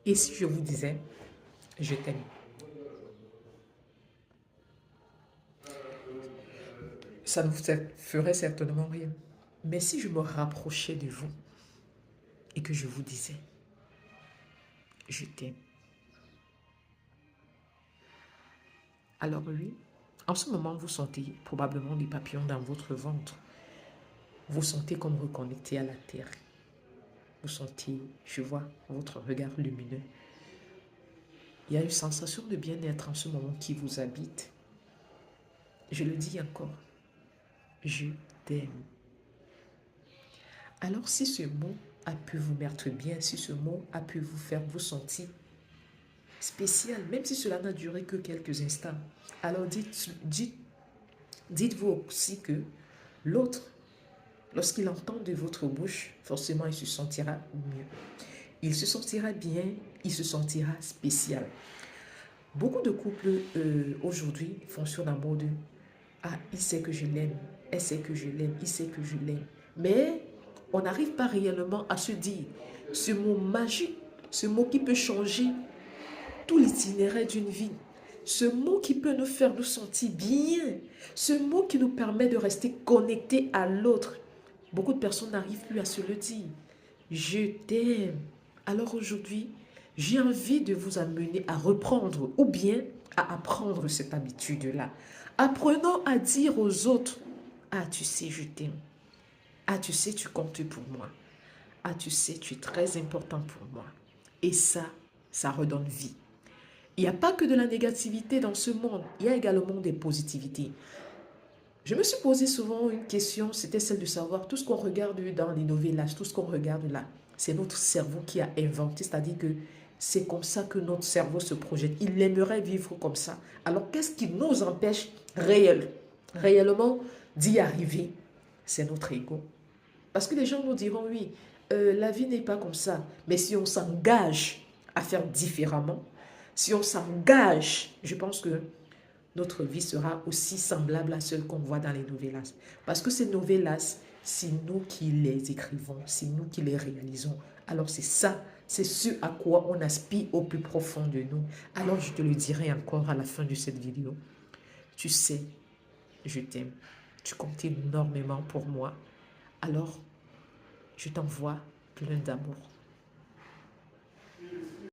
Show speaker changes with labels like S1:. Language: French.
S1: Et si je vous disais, je t'aime, ça ne vous ferait certainement rien. Mais si je me rapprochais de vous et que je vous disais, je t'aime, alors oui, en ce moment, vous sentez probablement des papillons dans votre ventre. Vous sentez comme reconnecté à la terre. Vous sentez, je vois, votre regard lumineux. Il y a une sensation de bien-être en ce moment qui vous habite. Je le dis encore, je t'aime. Alors si ce mot a pu vous mettre bien, si ce mot a pu vous faire vous sentir spécial, même si cela n'a duré que quelques instants, alors dites-vous aussi que l'autre, lorsqu'il entend de votre bouche, forcément il se sentira mieux. Il se sentira bien, il se sentira spécial. Beaucoup de couples aujourd'hui fonctionnent en mode ah, il sait que je l'aime, elle sait que je l'aime, il sait que je l'aime. Mais on n'arrive pas réellement à se dire ce mot magique, ce mot qui peut changer tout l'itinéraire d'une vie, ce mot qui peut nous faire nous sentir bien, ce mot qui nous permet de rester connectés à l'autre. Beaucoup de personnes n'arrivent plus à se le dire. Je t'aime. Alors aujourd'hui, j'ai envie de vous amener à reprendre ou bien à apprendre cette habitude-là. Apprenons à dire aux autres, ah tu sais, je t'aime. Ah tu sais, tu comptes pour moi. Ah tu sais, tu es très important pour moi. Et ça redonne vie. Il n'y a pas que de la négativité dans ce monde, il y a également des positivités. Je me suis posé souvent une question, c'était celle de savoir tout ce qu'on regarde dans les novellas, tout ce qu'on regarde là, c'est notre cerveau qui a inventé, c'est-à-dire que c'est comme ça que notre cerveau se projette. Il aimerait vivre comme ça. Alors qu'est-ce qui nous empêche réellement d'y arriver? C'est notre ego. Parce que les gens nous diront, oui, la vie n'est pas comme ça. Mais si on s'engage à faire différemment, si on s'engage, je pense que notre vie sera aussi semblable à celle qu'on voit dans les novellas. Parce que ces novellas, c'est nous qui les écrivons, c'est nous qui les réalisons. Alors c'est ça, c'est ce à quoi on aspire au plus profond de nous. Alors je te le dirai encore à la fin de cette vidéo. Tu sais, je t'aime. Tu comptes énormément pour moi. Alors, je t'envoie plein d'amour.